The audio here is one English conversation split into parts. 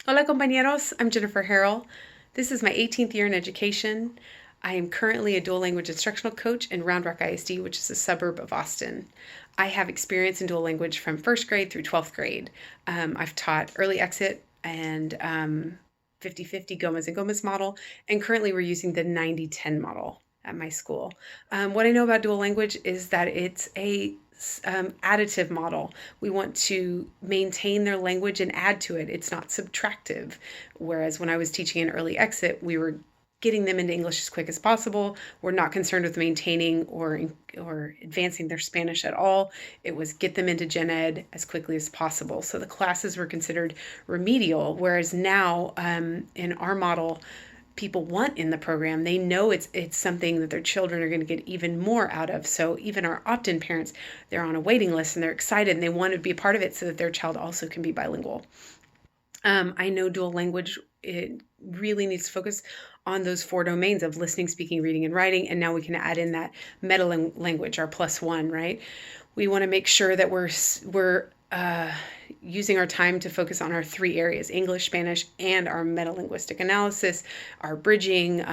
Hola compañeros, I'm Jennifer Harrell. This is my 18th year in education. I am currently a dual language instructional coach in Round Rock ISD, which is a suburb of Austin. I have experience in dual language from first grade through 12th grade. I've taught early exit and 50-50 Gomez and Gomez model, and currently we're using the 90-10 model at my school. What I know about dual language is that it's a additive model. We want to maintain their language and add to it. It's not subtractive. Whereas when I was teaching an early exit, we were getting them into English as quick as possible. We're not concerned with maintaining or advancing their Spanish at all. It was get them into Gen Ed as quickly as possible. So the classes were considered remedial, whereas now in our model, people want in the program. They know it's something that their children are going to get even more out of. So even our opt-in parents, they're on a waiting list and they're excited and they want to be a part of it so that their child also can be bilingual. I know dual language, it really needs to focus on those 4 domains of listening, speaking, reading, and writing. And now we can add in that meta language, our +1, right? We want to make sure that we're using our time to focus on our 3 areas: English, Spanish, and our metalinguistic analysis, our bridging,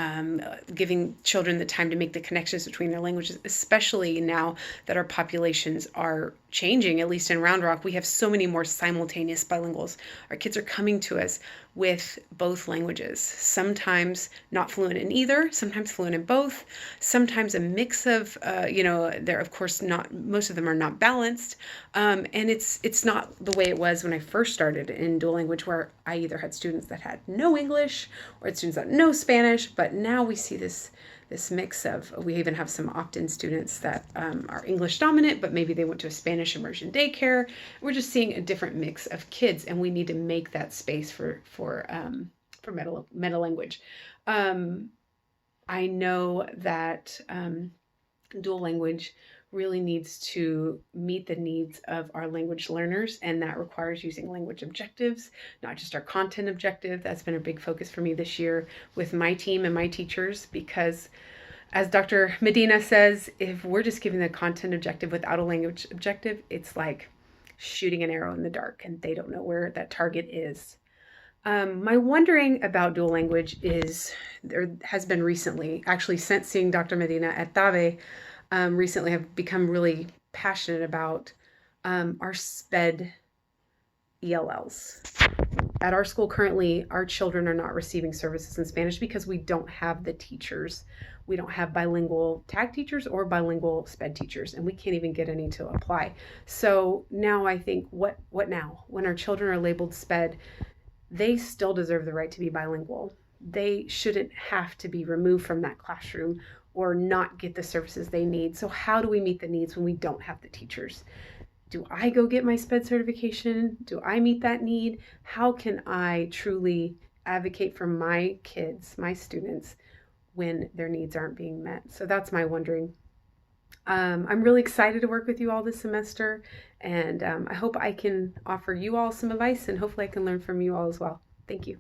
giving children the time to make the connections between their languages, especially now that our populations are changing. At least in Round Rock, we have so many more simultaneous bilinguals. Our kids are coming to us with both languages, sometimes not fluent in either, sometimes fluent in both, sometimes a mix of, they're of course not, most of them are not balanced. And it's not the way it was when I first started in dual language, where I either had students that had no English or had students that no Spanish, but now we see this mix of, we even have some opt-in students that are English dominant, but maybe they went to a Spanish immersion daycare. We're just seeing a different mix of kids, and we need to make that space for meta language. I know that dual language really needs to meet the needs of our language learners, and that requires using language objectives, not just our content objective. That's been a big focus for me this year with my team and my teachers, because as Dr. Medina says, if we're just giving the content objective without a language objective, it's like shooting an arrow in the dark and they don't know where that target is. My wondering about dual language has been recently, actually since seeing Dr. Medina at TAVE, recently have become really passionate about our SPED ELLs. At our school currently, our children are not receiving services in Spanish because we don't have the teachers. We don't have bilingual tag teachers or bilingual SPED teachers, and we can't even get any to apply. So now I think, what now? When our children are labeled SPED, they still deserve the right to be bilingual. They shouldn't have to be removed from that classroom or not get the services they need. So how do we meet the needs when we don't have the teachers? Do I go get my SPED certification? Do I meet that need? How can I truly advocate for my kids, my students, when their needs aren't being met? So that's my wondering. I'm really excited to work with you all this semester, and I hope I can offer you all some advice, and hopefully I can learn from you all as well. Thank you.